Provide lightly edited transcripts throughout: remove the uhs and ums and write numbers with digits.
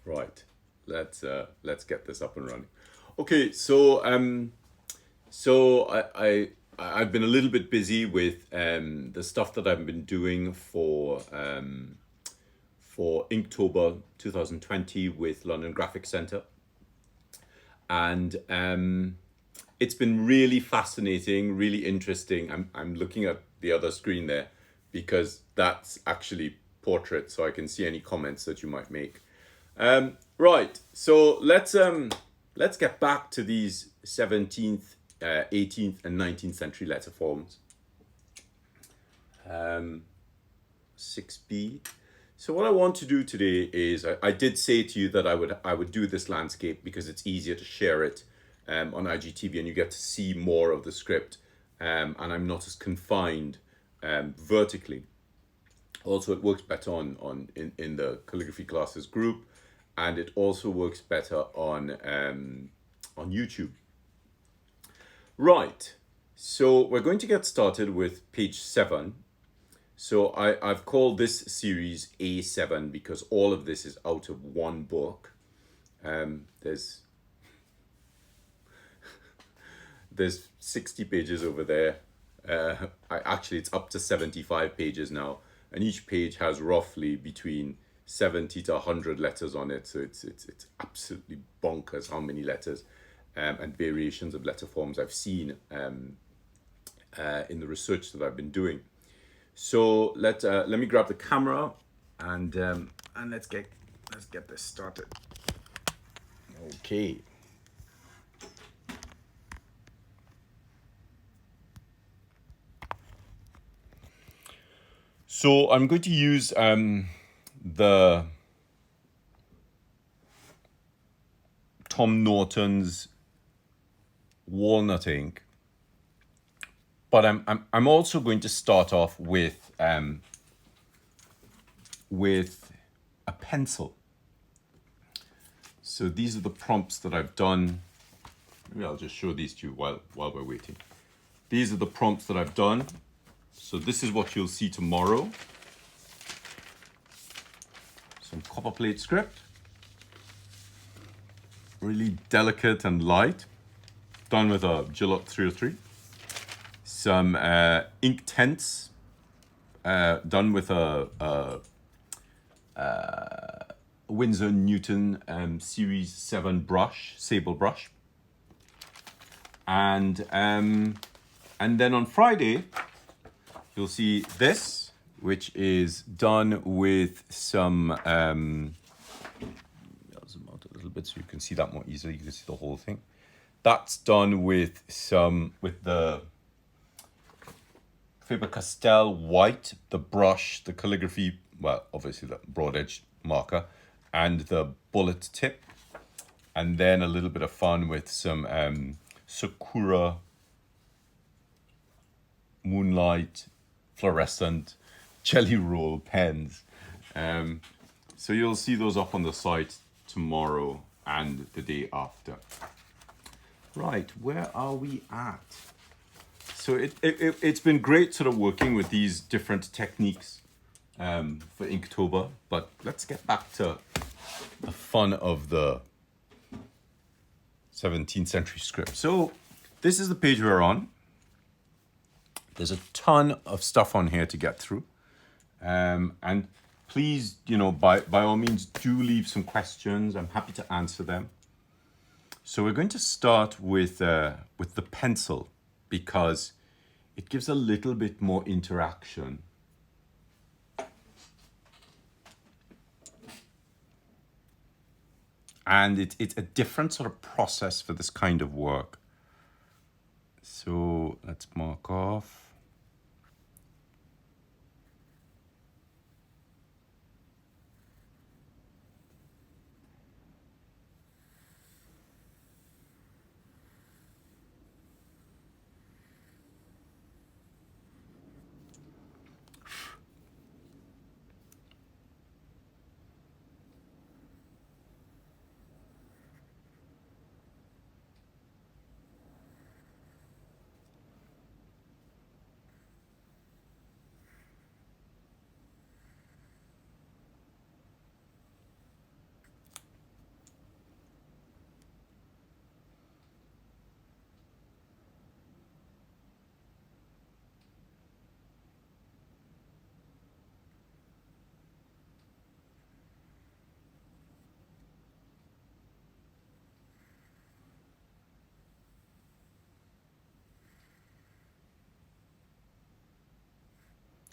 Right, let's get this up and running. Okay, so I've been a little bit busy with the stuff that I've been doing for Inktober 2020 with London Graphic Centre, and it's been really fascinating, really interesting. I'm looking at the other screen there because that's actually portrait, so I can see any comments that you might make. Right, so let's get back to these 17th, 18th, and 19th century letter forms. 6b. So what I want to do today is I did say to you that I would do this landscape because it's easier to share it on IGTV and you get to see more of the script, and I'm not as confined vertically. Also, it works better in the calligraphy classes group, and it also works better on YouTube. Right, so we're going to get started with page 7. So I've called this series A7 because all of this is out of one book. There's 60 pages over there. Actually, it's up to 75 pages now, and each page has roughly between 70 to 100 letters on it. So it's absolutely bonkers how many letters and variations of letter forms I've seen in the research that I've been doing. So let me grab the camera and let's get this started. Okay. So I'm going to use the Tom Norton's walnut ink, but I'm also going to start off with a pencil. So these are the prompts that I've done. Maybe I'll just show these to you while we're waiting. These are the prompts that I've done. So this is what you'll see tomorrow. Some copperplate script. Really delicate and light. Done with a Gillot 303. Some ink tints. Done with a Winsor Newton Series 7 brush, sable brush. And then on Friday, you'll see this, which is done with some, I'll zoom out a little bit so you can see that more easily. You can see the whole thing. That's done with the Faber-Castell white, the brush, the calligraphy, well, obviously the broad edge marker, and the bullet tip. And then a little bit of fun with some Sakura Moonlight fluorescent jelly roll pens. So you'll see those up on the site tomorrow and the day after. Right, where are we at? So it's been great sort of working with these different techniques for Inktober, but let's get back to the fun of the 17th century script. So this is the page we're on. There's a ton of stuff on here to get through. And please, by all means, do leave some questions. I'm happy to answer them. So we're going to start with the pencil because it gives a little bit more interaction. And it's a different sort of process for this kind of work. So let's mark off.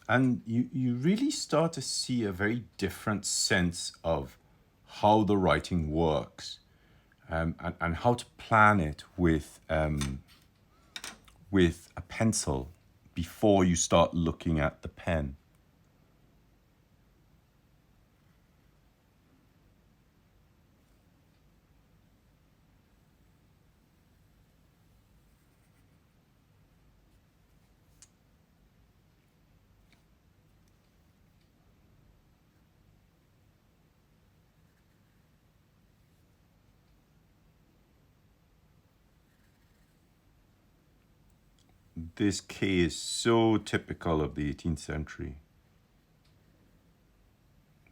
And you really start to see a very different sense of how the writing works, and how to plan it with a pencil before you start looking at the pen. This K is so typical of the 18th century.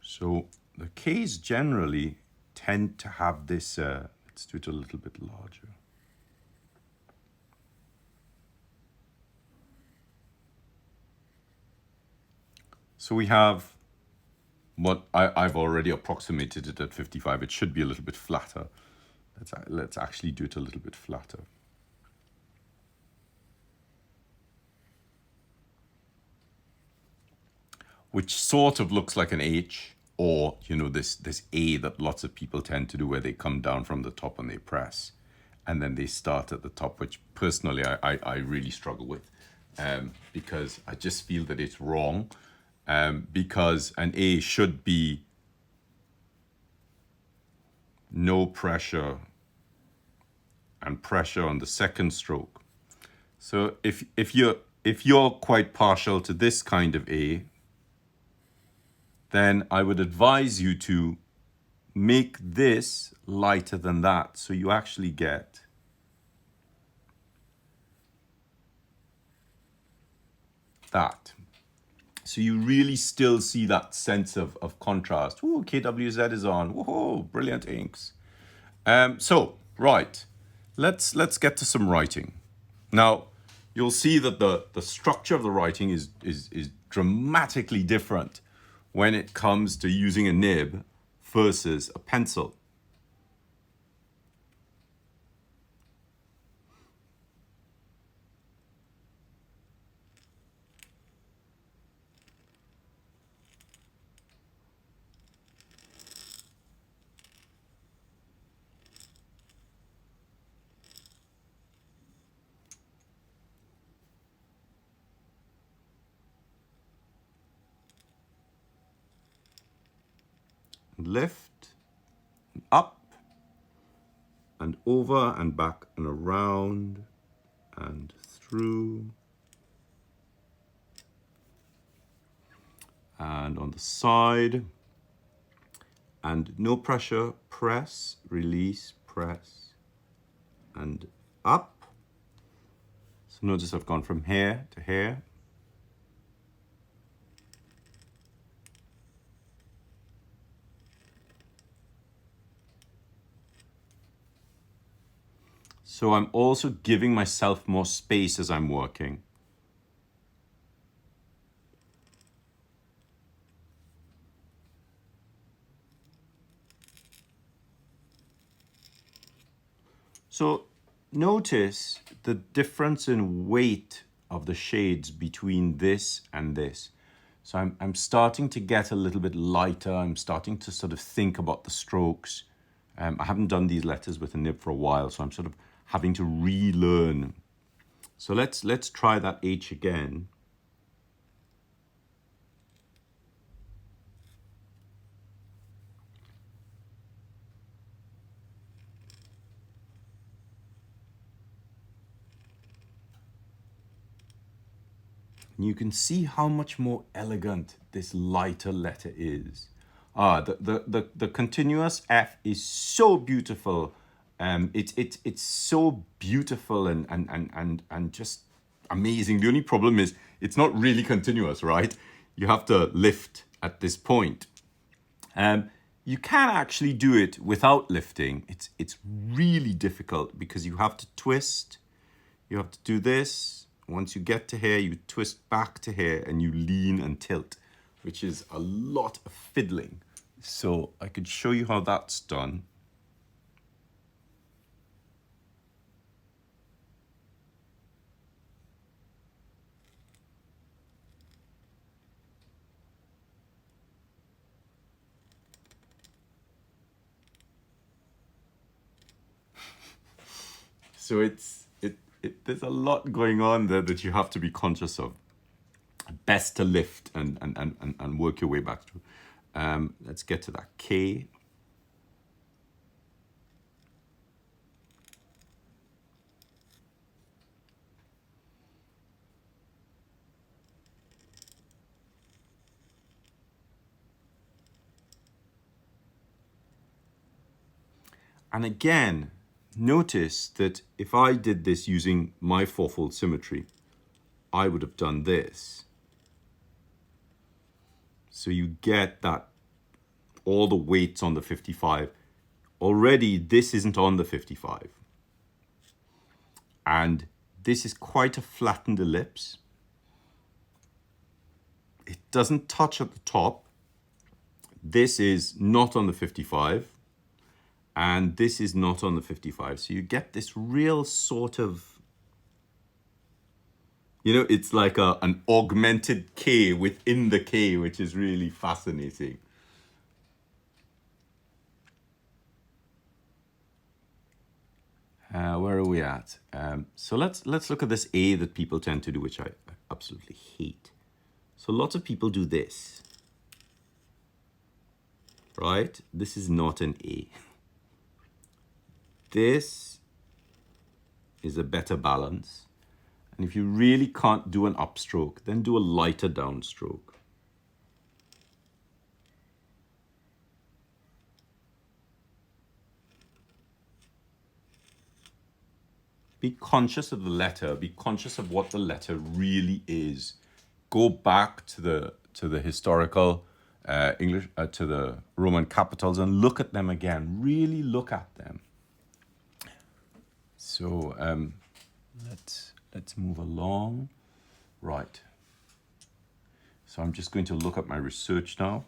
So the Ks generally tend to have this, let's do it a little bit larger. So we have what I've already approximated it at 55. It should be a little bit flatter. Let's actually do it a little bit flatter. Which sort of looks like an H, or, you know, this A that lots of people tend to do, where they come down from the top and they press, and then they start at the top, which personally I really struggle with, because I just feel that it's wrong, because an A should be no pressure and pressure on the second stroke. So if you're quite partial to this kind of A, then I would advise you to make this lighter than that, so you actually get that. So you really still see that sense of contrast. Ooh, KWZ is on. Whoa, brilliant inks. So, right, let's get to some writing. Now, you'll see that the structure of the writing is dramatically different when it comes to using a nib versus a pencil. Lift, up, and over, and back, and around, and through, and on the side, and no pressure, press, release, press, and up. So notice I've gone from here to here. So I'm also giving myself more space as I'm working. So notice the difference in weight of the shades between this and this. So I'm starting to get a little bit lighter. I'm starting to sort of think about the strokes. I haven't done these letters with a nib for a while, so I'm sort of having to relearn. So let's try that H again. And you can see how much more elegant this lighter letter is. The continuous F is so beautiful. It's so beautiful and just amazing. The only problem is it's not really continuous, right? You have to lift at this point. You can actually do it without lifting. It's really difficult because you have to twist. You have to do this. Once you get to here, you twist back to here and you lean and tilt, which is a lot of fiddling. So I could show you how that's done. So there's a lot going on there that you have to be conscious of. Best to lift and work your way back through. Let's get to that K. And again, notice that if I did this using my fourfold symmetry, I would have done this. So you get that all the weights on the 55. Already, this isn't on the 55. And this is quite a flattened ellipse. It doesn't touch at the top. This is not on the 55. And this is not on the 55. So you get this real sort of, you know, it's like an augmented K within the K, which is really fascinating. Where are we at? So let's look at this A that people tend to do, which I absolutely hate. So lots of people do this, right? This is not an A. This is a better balance. And if you really can't do an upstroke, then do a lighter downstroke. Be conscious of the letter. Be conscious of what the letter really is. Go back to the historical English, to the Roman capitals, and look at them again. Really look at them. So let's move along. Right. So I'm just going to look at my research now.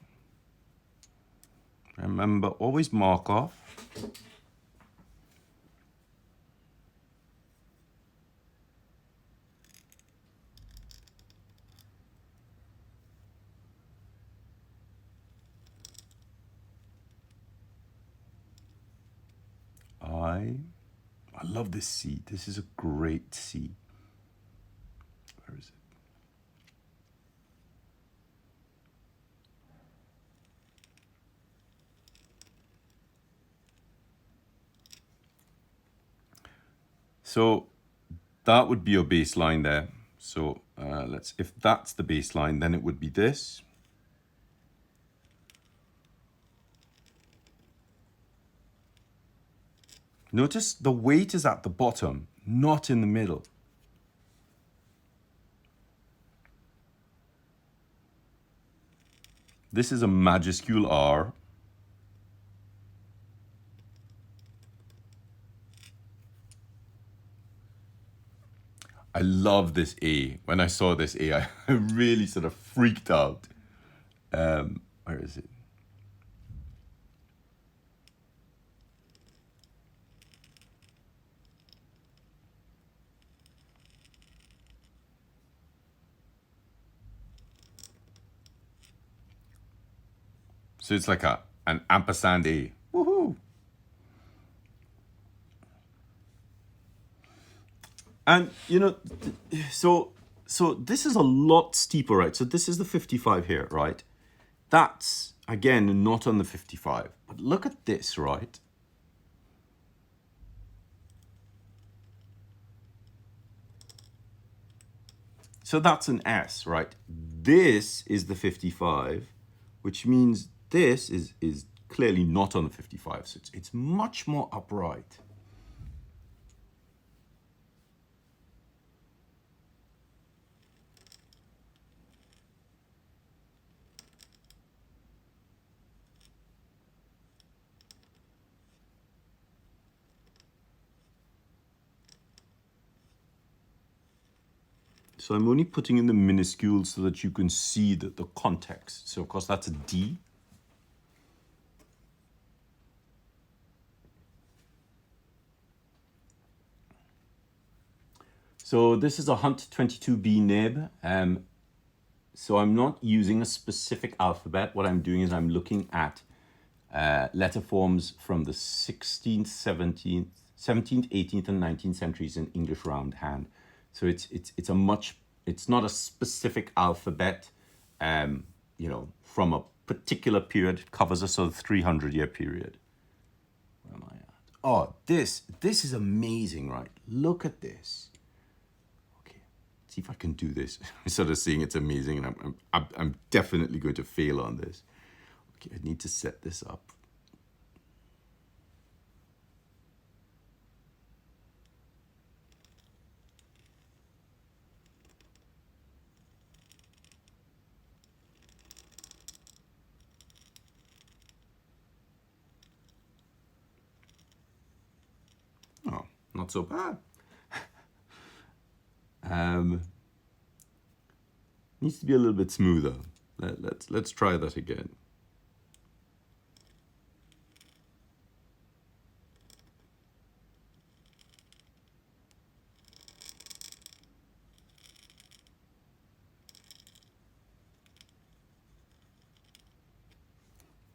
Remember, always mark off. I love this C. This is a great C. Where is it? So that would be your baseline there. So if that's the baseline, then it would be this. Notice the weight is at the bottom, not in the middle. This is a majuscule R. I love this A. When I saw this A, I really sort of freaked out. Where is it? So it's like an ampersand A. Woohoo! And, you know, so this is a lot steeper, right? So this is the 55 here, right? That's, again, not on the 55. But look at this, right? So that's an S, right? This is the 55, which means this is clearly not on the 55. So it's much more upright. So I'm only putting in the minuscules so that you can see the context. So of course that's a D. So this is a Hunt 22B nib. So I'm not using a specific alphabet. What I'm doing is I'm looking at letter forms from the 16th, 17th, 17th, 18th, and 19th centuries in English Roundhand. So it's not a specific alphabet, you know, from a particular period. It covers a sort of 300-year period. Where am I at? Oh, this is amazing, right? Look at this. Okay, see if I can do this. I'm sort of seeing it's amazing, and I'm definitely going to fail on this. Okay, I need to set this up. Oh, not so bad. Needs to be a little bit smoother. Let's try that again.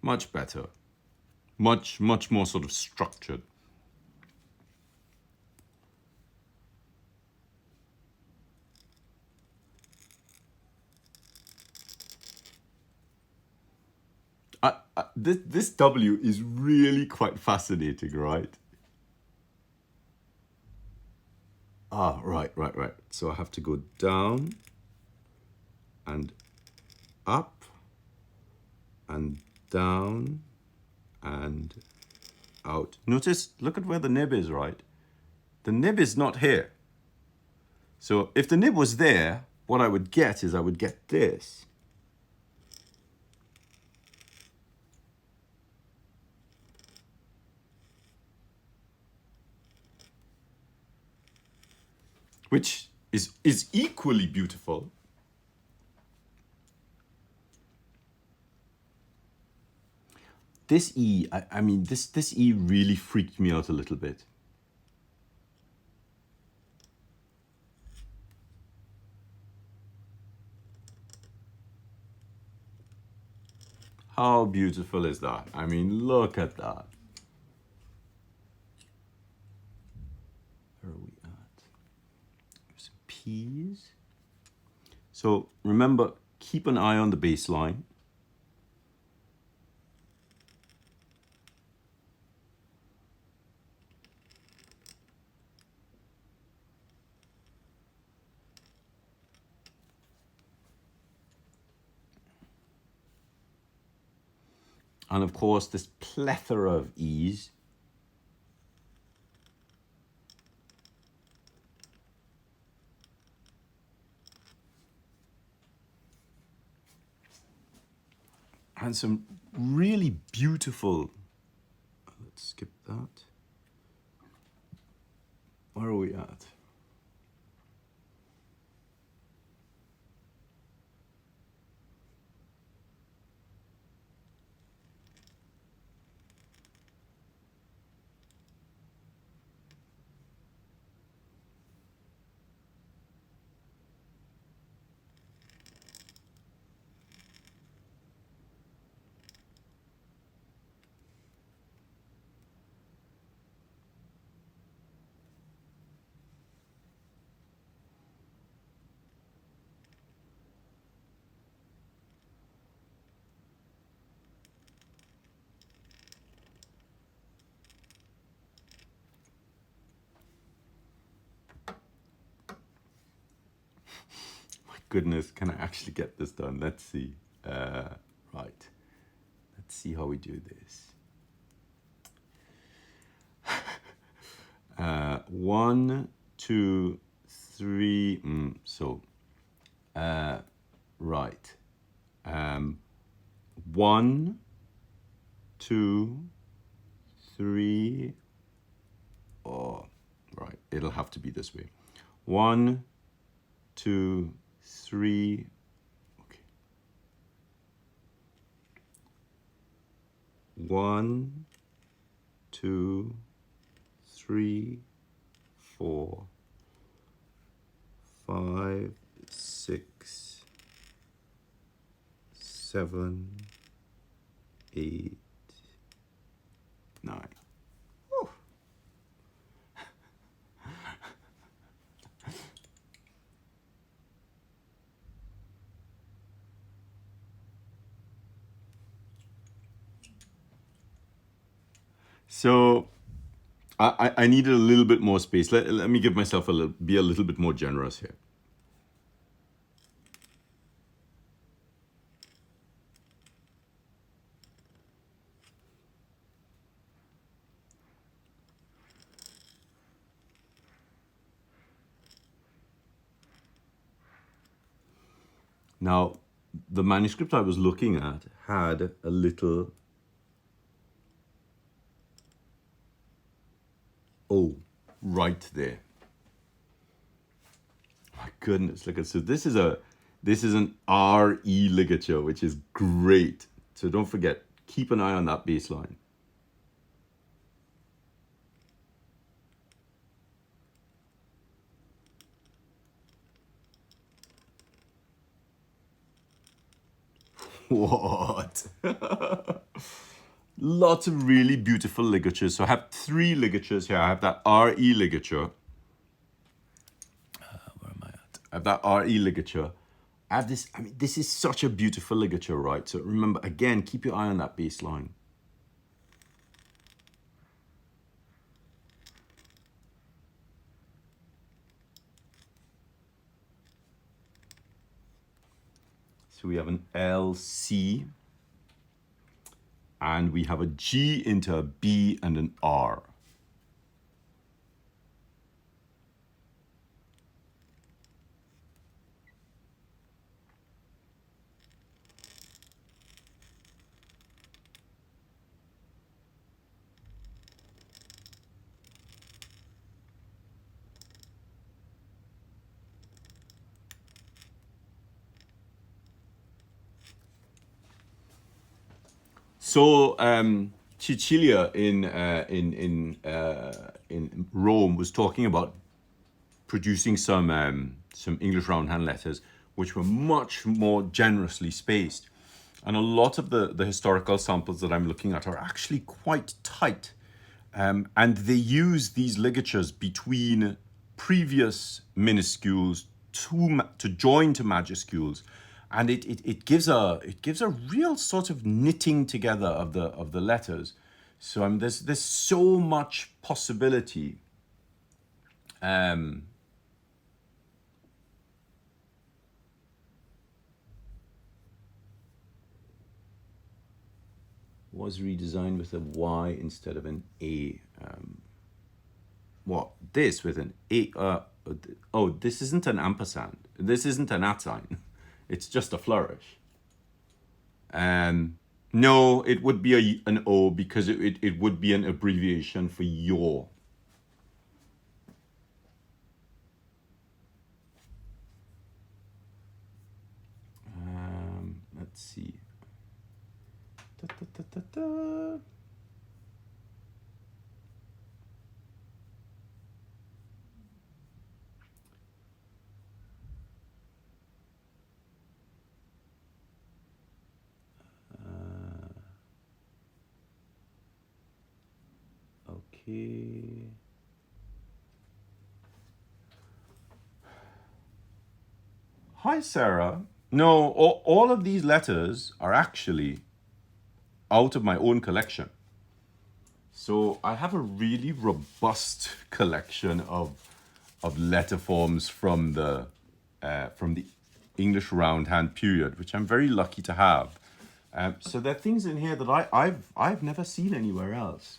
Much better. Much more sort of structured. This W is really quite fascinating, right? Ah, right. So I have to go down and up and down and out. Notice, look at where the nib is, right? The nib is not here. So if the nib was there, what I would get is I would get this. Which is equally beautiful. This E, I mean, this E really freaked me out a little bit. How beautiful is that? I mean, look at that. Where are we at? There's P's. So remember, keep an eye on the baseline. And of course, this plethora of E's. And some really beautiful, let's skip that. Where are we at? Goodness, can I actually get this done? Let's see. Right. Let's see how we do this. 1, 2, 3. Right. 1, 2, 3. Oh, right. It'll have to be this way. 1, 2, 3. Okay. 1, 2, 3, 4, 5, 6, 7, 8, 9. Whew. So I needed a little bit more space. Let me give myself be a little bit more generous here. Now, the manuscript I was looking at had a little O right there. My goodness, look at so this is an RE ligature, which is great. So don't forget, keep an eye on that baseline. What? Lots of really beautiful ligatures. So I have 3 ligatures here. I have that RE ligature. Where am I at? I have that RE ligature. I have this, I mean, this is such a beautiful ligature, right? So remember, again, keep your eye on that baseline. So we have an LC, and we have a G into a B and an R. So Cecilia in Rome was talking about producing some English roundhand letters, which were much more generously spaced, and a lot of the historical samples that I'm looking at are actually quite tight, and they use these ligatures between previous minuscules to join to majuscules, and it gives a real sort of knitting together of the letters. So there's so much possibility. Was redesigned with a Y instead of an A. What? This with an A? Oh, this isn't an ampersand. This isn't an at sign. It's just a flourish. No, it would be an O because it would be an abbreviation for your. Let's see. Da, da, da, da, da. Okay. Hi, Sarah. No, all of these letters are actually out of my own collection. So I have a really robust collection of letter forms from the English Roundhand period, which I'm very lucky to have. So there are things in here that I've never seen anywhere else.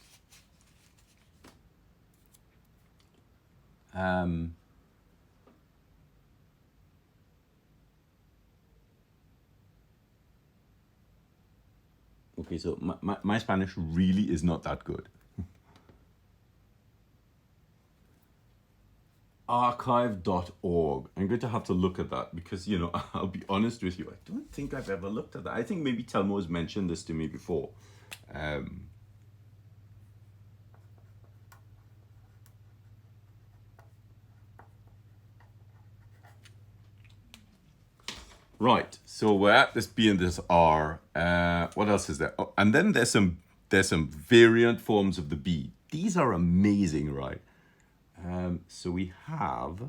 Okay, so my Spanish really is not that good. Archive.org. I'm going to have to look at that because, you know, I'll be honest with you, I don't think I've ever looked at that. I think maybe Telmo has mentioned this to me before. Right, so we're at this B and this R. What else is there? Oh, and then there's some variant forms of the B. These are amazing, right? So we have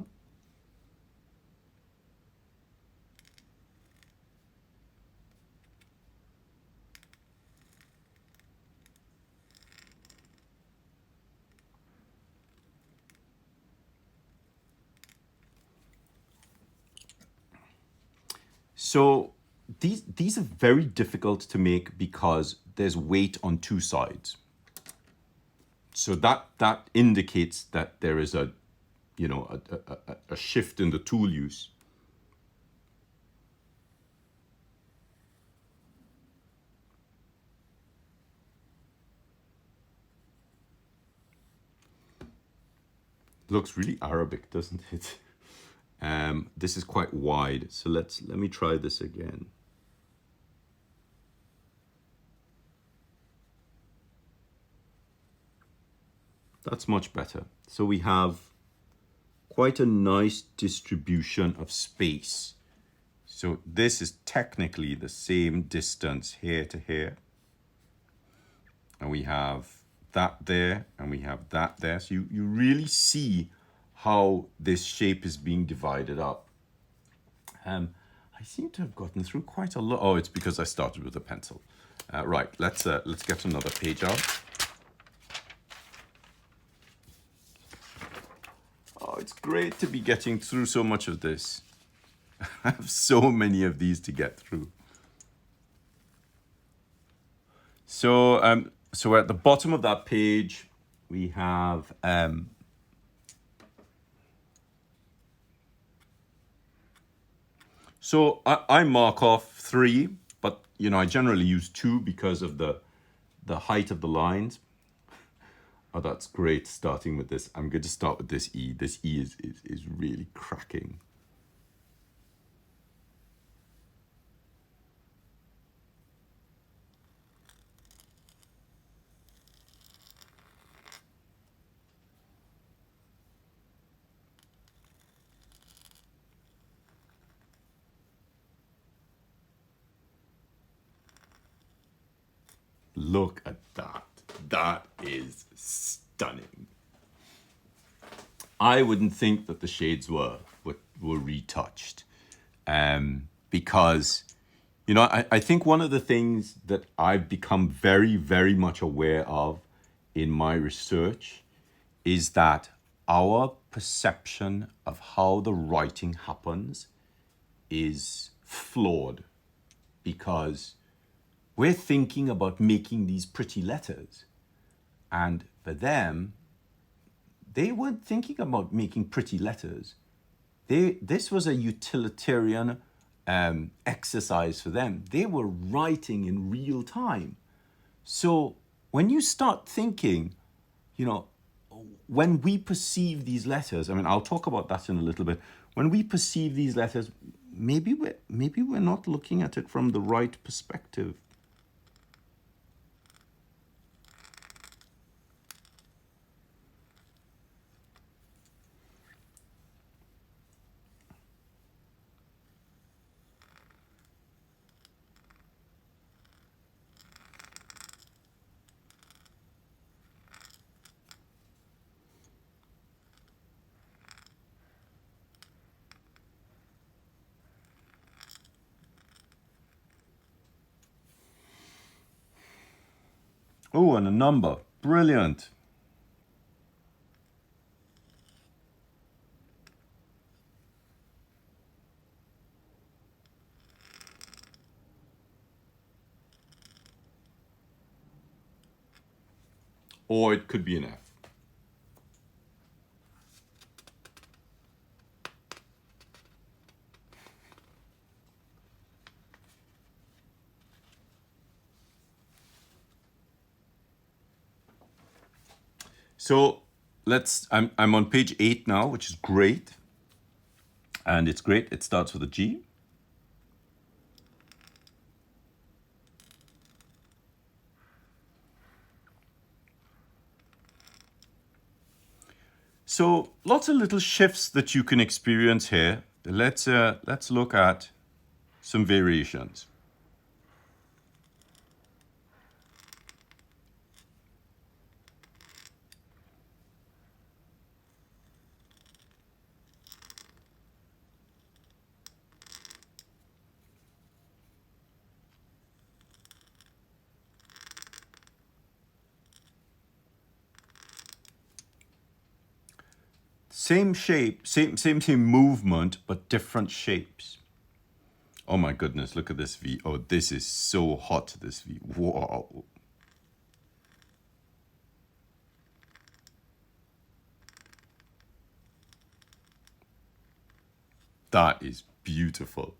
So these are very difficult to make because there's weight on two sides. So that indicates that there is a shift in the tool use. Looks really Arabic, doesn't it? This is quite wide, so let me try this again. That's much better. So we have quite a nice distribution of space. So this is technically the same distance here to here. And we have that there, and we have that there. So you really see how this shape is being divided up. I seem to have gotten through quite a lot. Oh, it's because I started with a pencil. Right, let's get another page out. Oh, it's great to be getting through so much of this. I have so many of these to get through. So so at the bottom of that page, we have so I mark off 3, but I generally use 2 because of the height of the lines. Oh, that's great, starting with this. I'm going to start with this E. This E is really cracking. Look at that. That is stunning. I wouldn't think that the shades were retouched, because I think one of the things that I've become very, very much aware of in my research is that our perception of how the writing happens is flawed, because we're thinking about making these pretty letters. And for them, they weren't thinking about making pretty letters. This was a utilitarian exercise for them. They were writing in real time. So when you start thinking, when we perceive these letters, I mean, I'll talk about that in a little bit. When we perceive these letters, maybe we're not looking at it from the right perspective. Oh, and a number. Brilliant. Or it could be an F. So I'm on page 8 now, which is great. And it's great. It starts with a G. So lots of little shifts that you can experience here. Let's look at some variations. Same shape, same movement, but different shapes. Oh my goodness, look at this V. Oh, this is so hot, this V. Whoa. That is beautiful.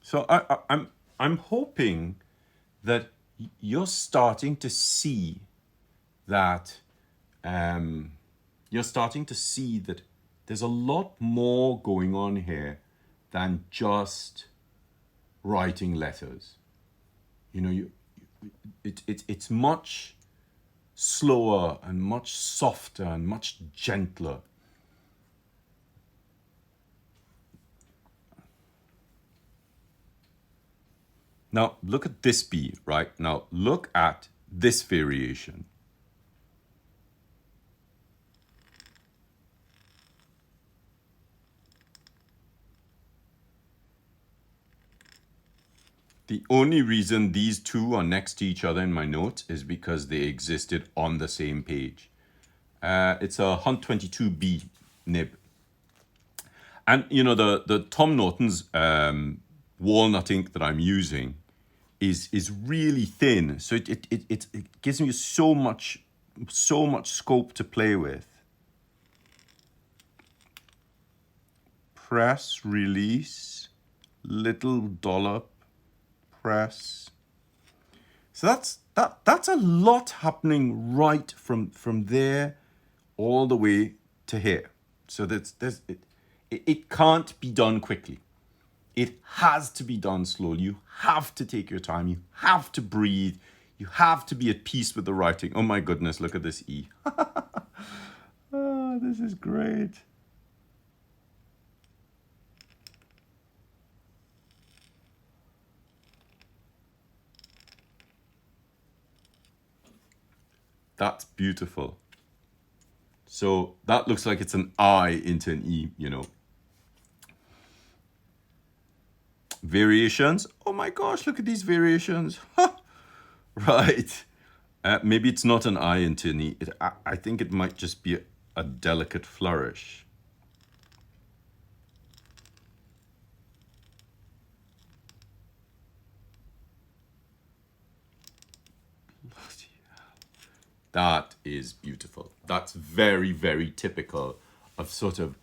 So I'm hoping that you're starting to see that there's a lot more going on here than just writing letters. You know, it's much slower and much softer and much gentler. Now, look at this B, right? Now, look at this variation. The only reason these two are next to each other in my notes is because they existed on the same page. It's a Hunt 22B nib. And, you know, the Tom Norton's walnut ink that I'm using is really thin. So it gives me so much scope to play with. Press, release, little dollop, press. So that's a lot happening right from there all the way to here. So it can't be done quickly. It has to be done slowly. You have to take your time. You have to breathe. You have to be at peace with the writing. Oh my goodness, look at this E. Oh, this is great. That's beautiful. So that looks like it's an I into an E, you know. Variations. Oh my gosh, look at these variations. Right. Maybe it's not an I into an E. I think it might just be a delicate flourish. That is beautiful. That's very, very typical of sort of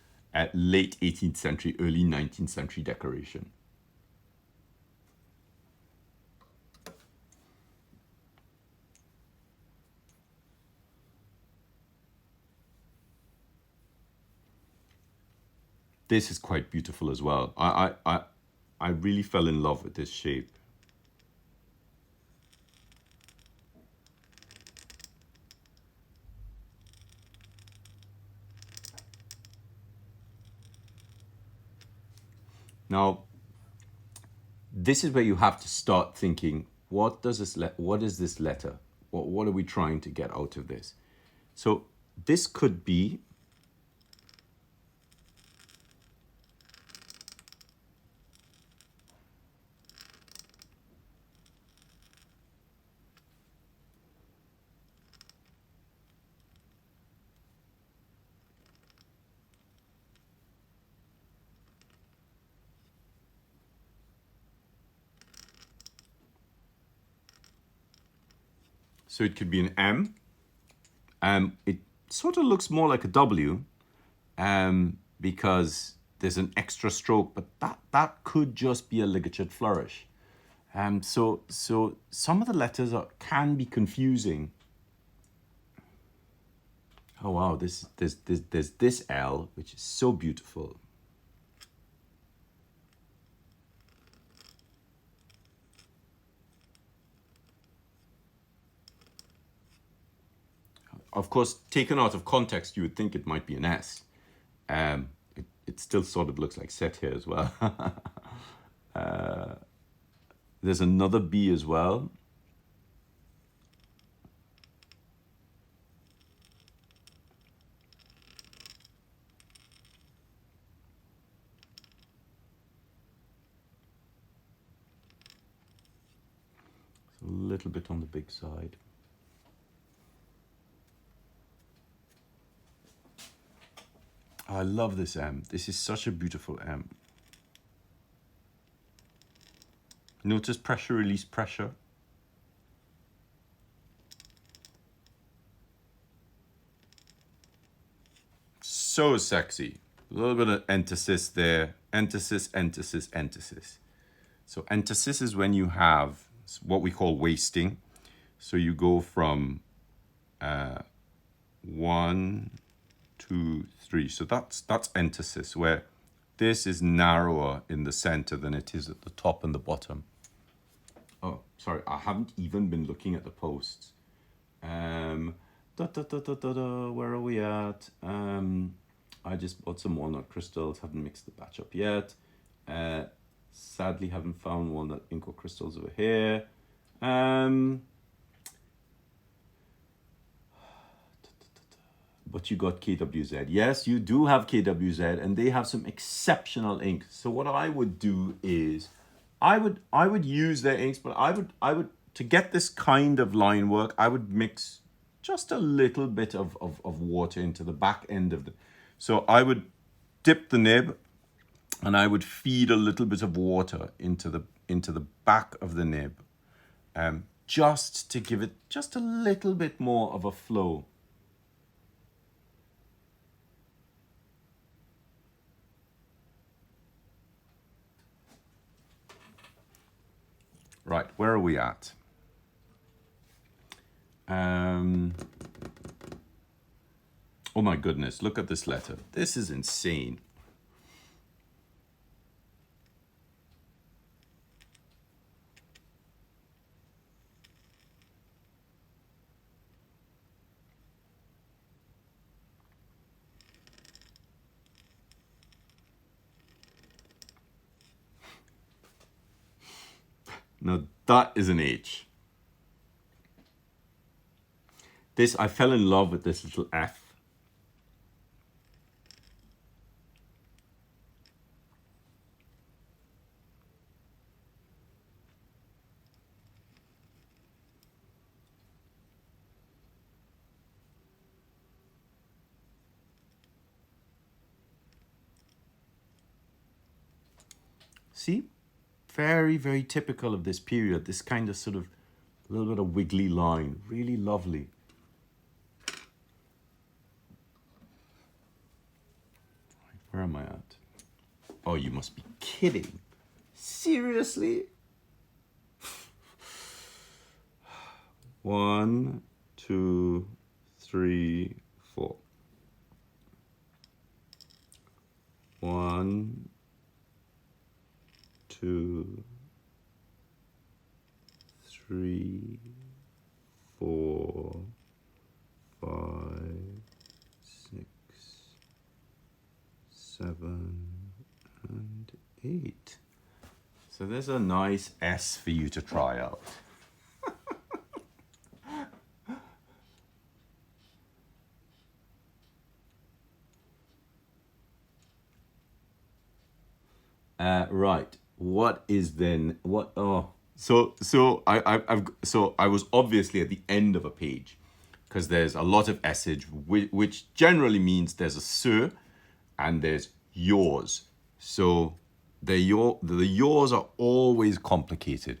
late 18th century, early 19th century decoration. This is quite beautiful as well. I really fell in love with this shape. Now, this is where you have to start thinking, what is this letter? What are we trying to get out of this? So this could be so it could be an M. It sort of looks more like a W because there's an extra stroke, but that could just be a ligatured flourish. So some of the letters can be confusing. Oh wow, there's this L, which is so beautiful. Of course, taken out of context, you would think it might be an S. It still sort of looks like set here as well. There's another B as well. little bit on the big side. I love this M. This is such a beautiful M. Notice pressure, release pressure. So sexy. A little bit of emphasis there. Emphasis, emphasis, emphasis. So emphasis is when you have what we call wasting. So you go from 1, 2, 3. So that's emphasis, where this is narrower in the center than it is at the top and the bottom. Oh, sorry, I haven't even been looking at the posts. Where are we at? I just bought some walnut crystals, haven't mixed the batch up yet. Sadly, haven't found walnut inco crystals over here. But you got KWZ. Yes, you do have KWZ, and they have some exceptional ink. So what I would do is, I would use their inks, but I would to get this kind of line work, I would mix just a little bit of water into the back end of the. So I would dip the nib, and I would feed a little bit of water into the back of the nib, just to give it just a little bit more of a flow. Right, where are we at? Oh my goodness, look at this letter. This is insane. Now that is an H. This, I fell in love with this little F. See? Very, very typical of this period. This kind of sort of a little bit of wiggly line. Really lovely. Where am I at? Oh, you must be kidding. Seriously? 1, 2, 3, 4. 1, 2, 3, 4, 5, 6, 7, and 8. So there's a nice S for you to try out. Right. What is then what? Oh, so I was obviously at the end of a page, because there's a lot of S'age, which generally means there's a sur and there's yours. So the yours are always complicated,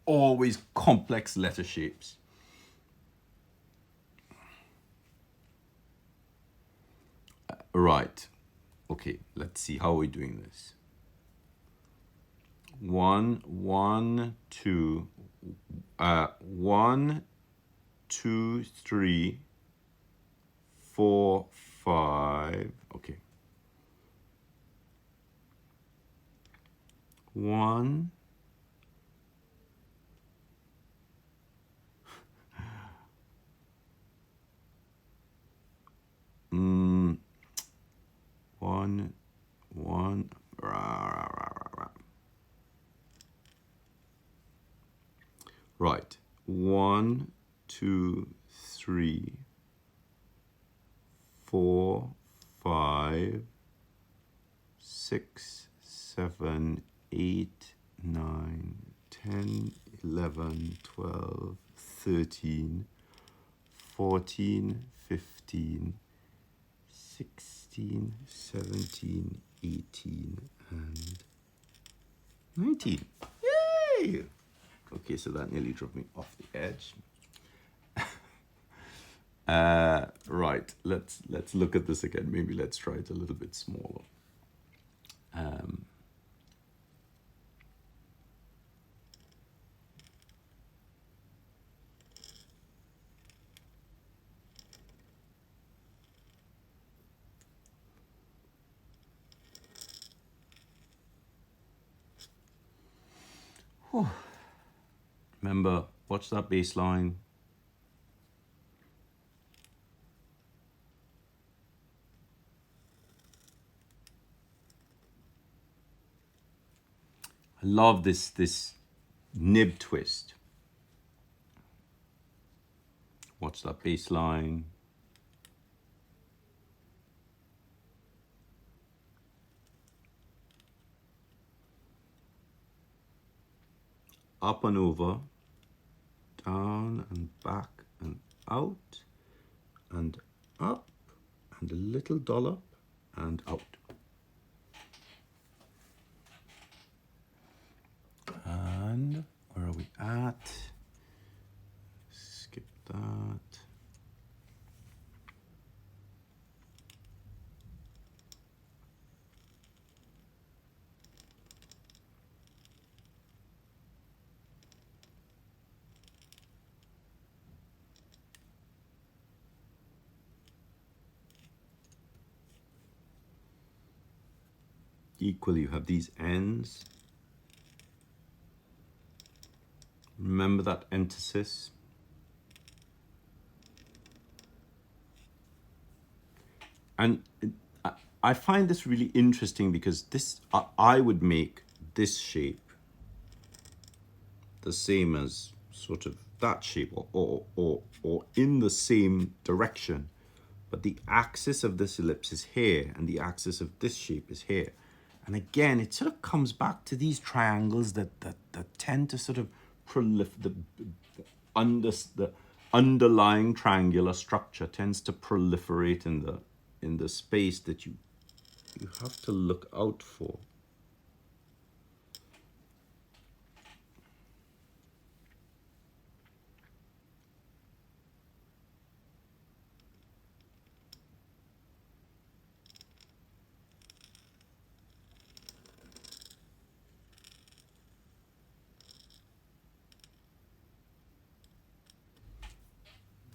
always complex letter shapes. Right. Okay. Let's see, how are we doing this? 1, 1, 2, 1, 2, 3, 4, 5. Okay. 1. One. Right. 1, 2, 3, 4, 5, 6, 7, 8, 9, 10, 11, 12, 13, 14, 15, 16, 17, 18, and 19. Yay! Okay, so that nearly drove me off the edge. Right, let's look at this again. Maybe let's try it a little bit smaller. Remember, watch that baseline. I love this nib twist. Watch that baseline. Up and over, down and back and out and up and a little dollop and out. And where are we at? Skip that. Equally, you have these ends. Remember that emphasis. And I find this really interesting because this I would make this shape the same as sort of that shape or in the same direction, but the axis of this ellipse is here and the axis of this shape is here. And again, it sort of comes back to these triangles that tend to sort of proliferate. The underlying triangular structure tends to proliferate in the space that you have to look out for.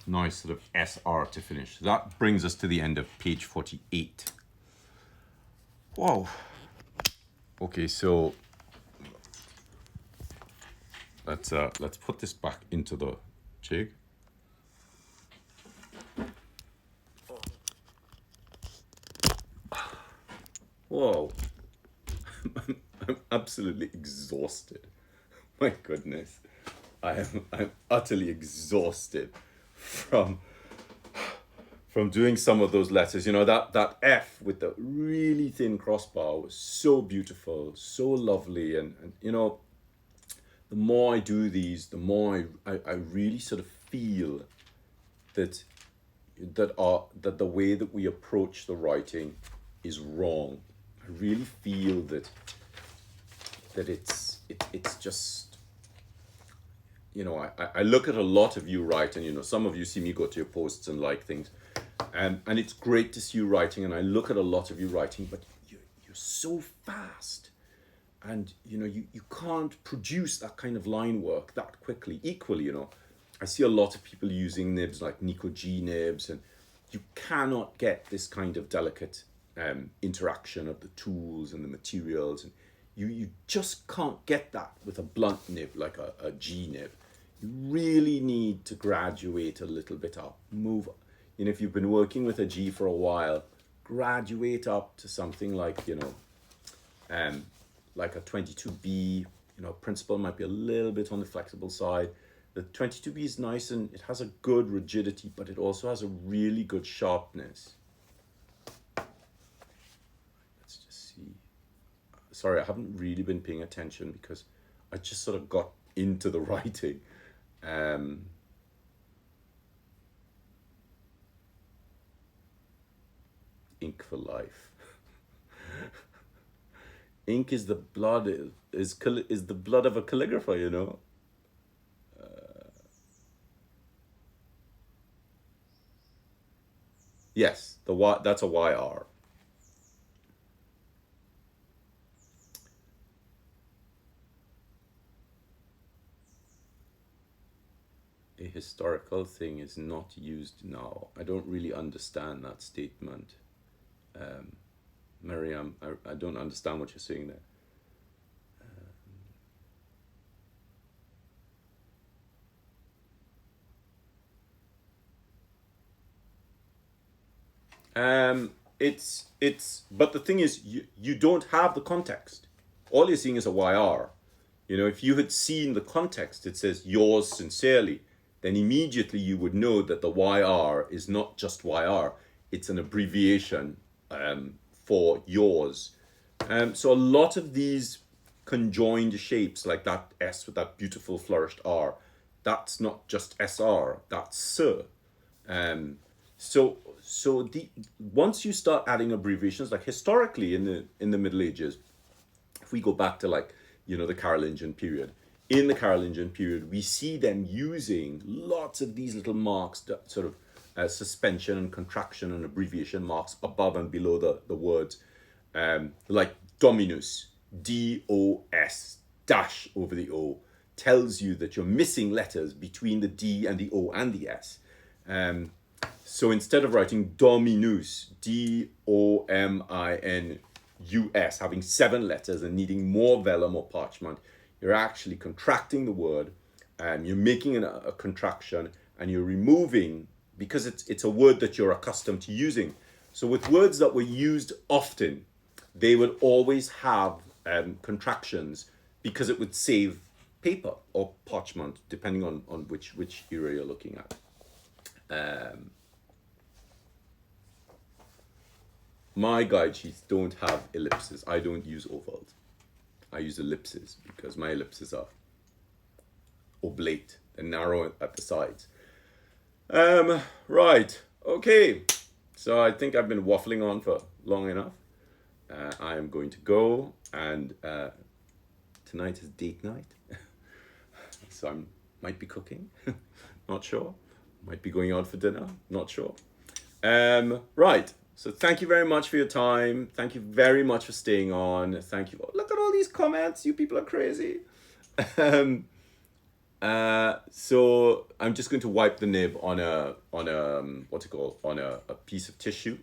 Nice sort of SR to finish. That brings us to the end of page 48. Wow. Okay, so let's put this back into the jig. Whoa. I'm absolutely exhausted. My goodness. I'm utterly exhausted from doing some of those letters. You know, that F with the really thin crossbar was so beautiful, so lovely, and you know, the more I do these, the more I really sort of feel that the way that we approach the writing is wrong. I really feel that it's just, you know, I look at a lot of you write, and you know, some of you see me go to your posts and like things, and it's great to see you writing, and I look at a lot of you writing, but you're so fast, and you know, you can't produce that kind of line work that quickly. Equally, you know, I see a lot of people using nibs like Nico G nibs, and you cannot get this kind of delicate interaction of the tools and the materials, and you just can't get that with a blunt nib like a G nib. You really need to graduate a little bit up, move. You know, if you've been working with a G for a while, graduate up to something like, you know, like a 22B. You know, principle might be a little bit on the flexible side. The 22B is nice and it has a good rigidity, but it also has a really good sharpness. Let's just see. Sorry, I haven't really been paying attention because I just sort of got into the writing. Ink for life. Ink is the blood, is the blood of a calligrapher, you know. Yes, the Y, that's a YR. A historical thing is not used now. I don't really understand that statement. Miriam, I don't understand what you're saying there. But the thing is, you don't have the context. All you're seeing is a YR. You know, if you had seen the context, it says yours sincerely, then immediately you would know that the YR is not just YR, it's an abbreviation for yours. So a lot of these conjoined shapes, like that S with that beautiful flourished R, that's not just SR, that's SIR. So once you start adding abbreviations, like historically in the Middle Ages, if we go back to, like, you know, the Carolingian period, in the Carolingian period, we see them using lots of these little marks, sort of suspension and contraction and abbreviation marks above and below the words, like Dominus, DOS, dash over the O, tells you that you're missing letters between the D and the O and the S. So instead of writing Dominus, DOMINUS, having 7 letters and needing more vellum or parchment, you're actually contracting the word, you're making a contraction, and you're removing, because it's a word that you're accustomed to using. So with words that were used often, they would always have contractions, because it would save paper or parchment, depending on which era you're looking at. My guide sheets don't have ellipses. I don't use ovals. I use ellipses because my ellipses are oblate and narrow at the sides. Right, okay. So I think I've been waffling on for long enough. I am going to go, and tonight is date night. So I might be cooking, not sure. Might be going out for dinner, not sure. Right. So thank you very much for your time. Thank you very much for staying on. Thank you. Look at all these comments. You people are crazy. So I'm just going to wipe the nib on a piece of tissue.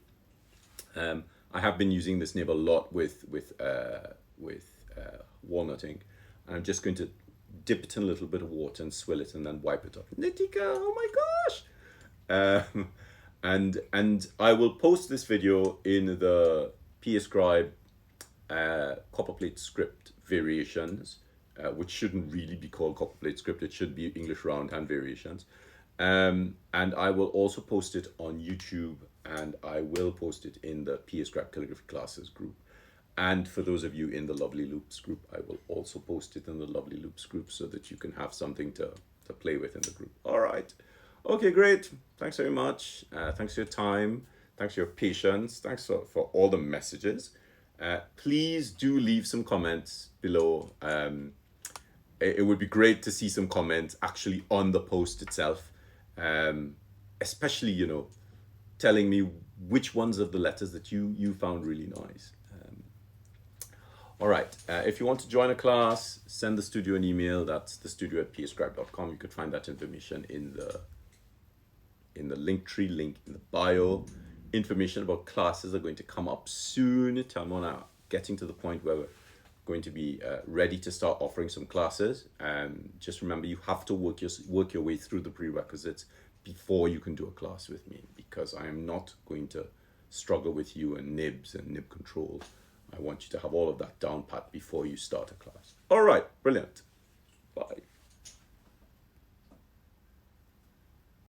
I have been using this nib a lot with walnut ink. I'm just going to dip it in a little bit of water and swill it and then wipe it off. Nitika, oh my gosh. And I will post this video in the PAScribe Copperplate script variations, which shouldn't really be called Copperplate script. It should be English Roundhand Variations. And I will also post it on YouTube, and I will post it in the PAScribe Calligraphy Classes group. And for those of you in the Lovely Loops group, I will also post it in the Lovely Loops group so that you can have something to play with in the group. All right. Okay, great. Thanks very much. Thanks for your time. Thanks for your patience. Thanks for all the messages. Please do leave some comments below. It would be great to see some comments actually on the post itself. Especially, you know, telling me which ones of the letters that you found really nice. All right, if you want to join a class, send the studio an email. That's thestudio@PAScribe.com. You could find that information in the Linktree link in the bio. Information about classes are going to come up soon. Tamona, getting to the point where we're going to be ready to start offering some classes. Just remember, you have to work your way through the prerequisites before you can do a class with me, because I am not going to struggle with you and nibs and nib control. I want you to have all of that down pat before you start a class. All right, brilliant. Bye.